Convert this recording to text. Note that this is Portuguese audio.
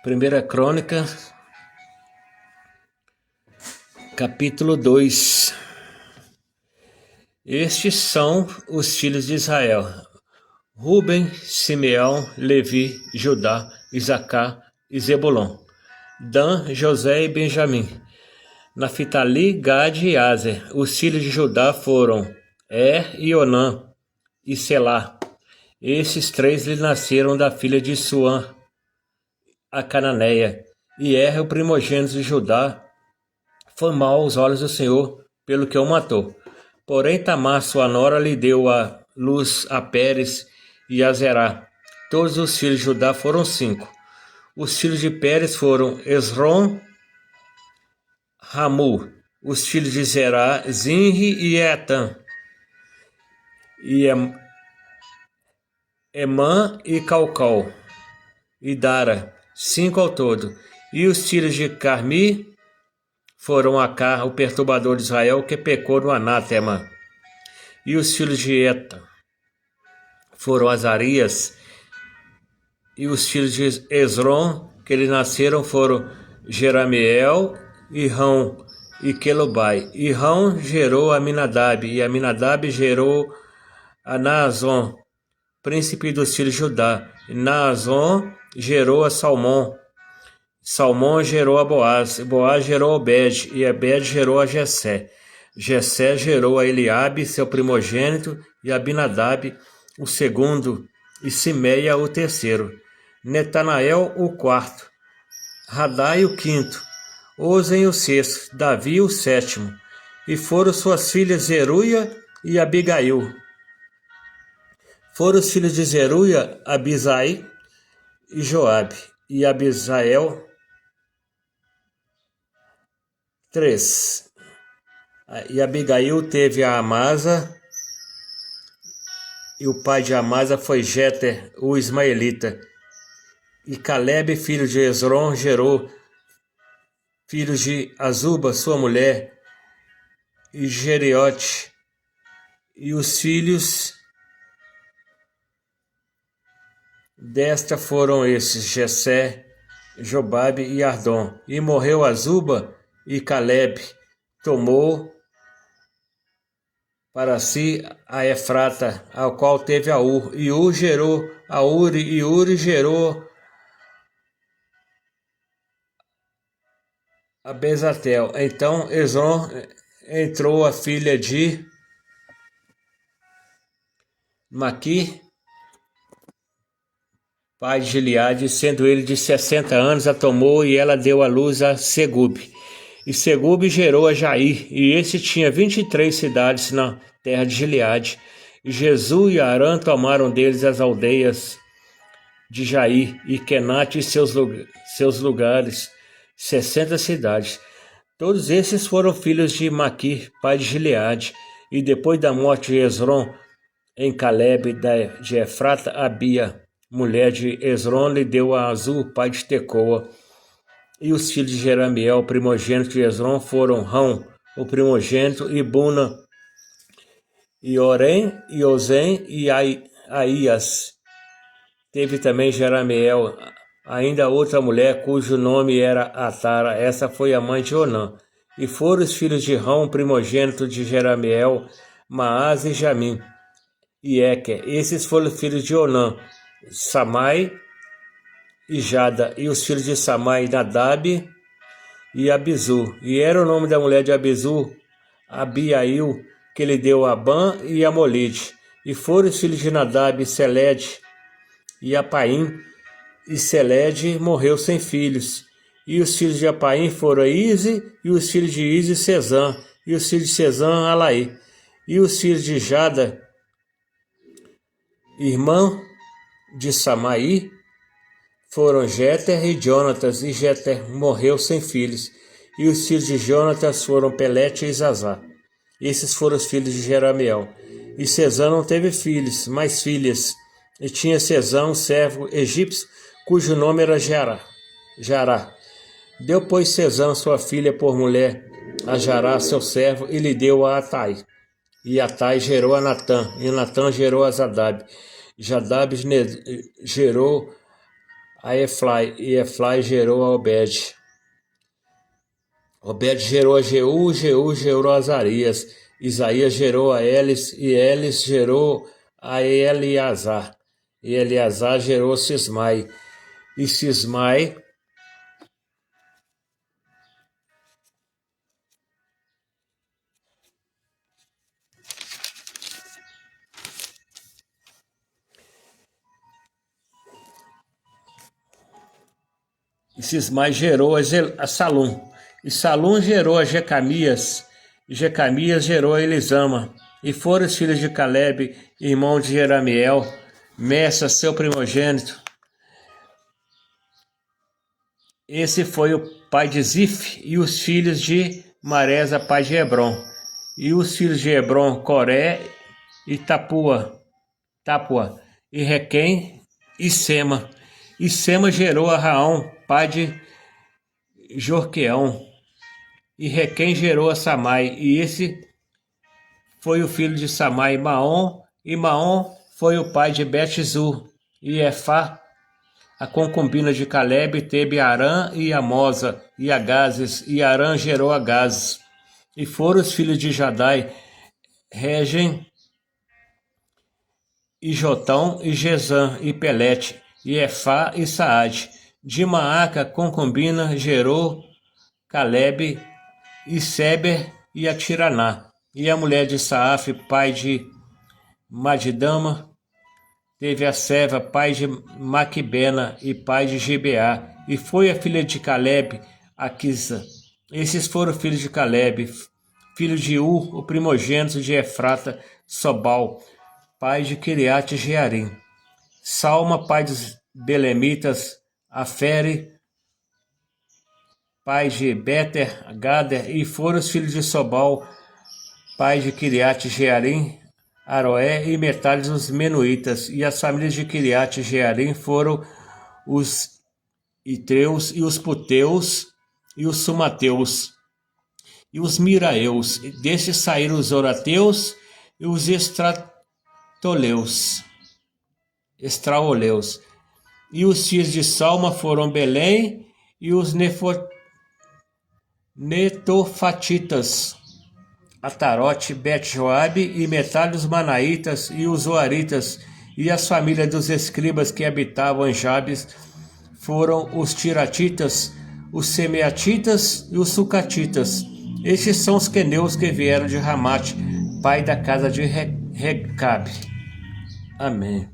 Primeira Crônica, capítulo 2. Estes são os filhos de Israel: Ruben, Simeão, Levi, Judá, Isacar e Zebulon, Dan, José e Benjamim, Naftali, Gade e Aser. Os filhos de Judá foram e Onã e Selá. Esses três lhe nasceram da filha de Suã, a cananeia. E o primogênito de Judá, foi mau aos olhos do Senhor, pelo que o matou. Porém Tamar, sua nora, lhe deu a luz a Pérez e a Zerá. Todos os filhos de Judá foram 5. Os filhos de Pérez foram Esrom, Ramu. Os filhos de Zerá, Zinri e Etan. E Emã e Calcal. E Dara, 5 ao todo. E os filhos de Carmi foram Acá, o perturbador de Israel, que pecou no anátema. E os filhos de Eta foram Azarias. E os filhos de Esrom, que lhe nasceram, foram Jeramiel, Irão e Quelubai. Irão gerou Aminadab, e Aminadab gerou a Naazon, príncipe dos filhos de Judá. Naazon gerou a Salmão. Salmão gerou a Boaz. Boaz gerou a Obed, e Obed gerou a Jessé. Jessé gerou a Eliabe, seu primogênito, e Abinadab, o segundo, e Simeia, o terceiro. Netanael, o quarto. Radai, o quinto. Ozen, o sexto. Davi, o sétimo. E foram suas filhas Zeruia e Abigail. Foram os filhos de Zeruia, Abisai e Joabe. E Abisael, 3. E Abigail teve a Amasa, e o pai de Amasa foi Jeter, o ismaelita. E Caleb, filho de Esrom, gerou filhos de Azuba, sua mulher, e Jeriote. E os filhos desta foram esses: Jessé, Jobabe e Ardom. E morreu Azuba, e Caleb tomou para si a Efrata, ao qual teve a Ur. E Ur gerou a Uri, e Uri gerou a Bezatel. Então Esrom entrou a filha de Maqui, pai de Gileade, sendo ele de 60 anos, a tomou, e ela deu à luz a Segube. E Segube gerou a Jair, e esse tinha 23 cidades na terra de Gileade. E Jesu e Arã tomaram deles as aldeias de Jair, e Kenate e seus lugares, 60 cidades. Todos esses foram filhos de Maqui, pai de Gileade. E depois da morte de Esrom, em Caleb de Efrata, Abia, mulher de Esrom, lhe deu a Azul, pai de Tecoa. E os filhos de Jeramiel, primogênito de Esrom, foram Rão, o primogênito, e Buna, e Orém, e Ozen, e Aías. Teve também Jeramiel ainda outra mulher, cujo nome era Atara. Essa foi a mãe de Onã. E foram os filhos de Rão, primogênito de Jeramiel, Maás e Jamim, e Eker. Esses foram os filhos de Onã, Samai e Jada. E os filhos de Samai, Nadab e Abizu. E era o nome da mulher de Abizu, Abiail, que lhe deu Abã e Amolide. E foram os filhos de Nadab, Selede e Apaim. E Selede morreu sem filhos. E os filhos de Apaim foram Ize, e os filhos de Ize, Sezã. E os filhos de Sezã, Alaí. E os filhos de Jada, irmão de Samaí, foram Jeter e Jonatas, e Jeter morreu sem filhos. E os filhos de Jonatas foram Pelete e Zazá. Esses foram os filhos de Jeramiel. E Sezã não teve filhos, mas filhas. E tinha Sezã um servo egípcio, cujo nome era Jará. Deu, pois, Sezã sua filha por mulher a Jará, seu servo, e lhe deu a Atai. E Atai gerou a Natã, e Natã gerou a Zadab. Jadab gerou a Eflai, e Eflai gerou a Obed. Obed gerou a Jeú, Jeú gerou a Azarias, Isaías gerou a Elis, e Elis gerou a Eleazar, e Eleazar gerou Sismai, e Sismai gerou a Salum, e Salum gerou a Jecamias, e Jecamias gerou a Elisama, e foram os filhos de Calebe, irmão de Jeramiel, Messa, seu primogênito. Esse foi o pai de Zif, e os filhos de Maresa, pai de Hebron. E os filhos de Hebron, Coré e Tapua, e Requém e Sema. E Sema gerou a Raão, pai de Jorqueão. E Requém gerou a Samai, e esse foi o filho de Samai, Maom, e Maom foi o pai de Bet-Zur. E Efá, a concubina de Calebe, teve Arã e Amosa, e Agazes, e Arã gerou Agazes. E foram os filhos de Jadai, Regem, e Jotão, e Gezã, e Pelete, e Efá, e Saade. De Maaca, concubina, gerou Calebe, e Seber, e a Tiraná. E a mulher de Saaf, pai de Madidama, teve a Seva, pai de Maquibena e pai de Gibeá. E foi a filha de Calebe, Aquisa. Esses foram filhos de Calebe, filho de U, o primogênito de Efrata, Sobal, pai de Kiriate Jearim. Salma, pai dos Belemitas, Afere, pai de Beter, Gader, e foram os filhos de Sobal, pai de Kiriate Jearim, Aroé, e metade dos Menuítas. E as famílias de Kiriate Jearim foram os Itreus, e os Puteus, e os Sumateus, e os Miraeus. Destes saíram os Orateus e os Estraoleus. E os filhos de Salma foram Belém e os Netofatitas, Atarote, Bet-Joabe, e metade dos Manaitas e os Zoaritas. E as famílias dos escribas que habitavam em Jabes foram os Tiratitas, os Semeatitas e os Sucatitas. Estes são os queneus que vieram de Ramate, pai da casa de Recabe. Amém.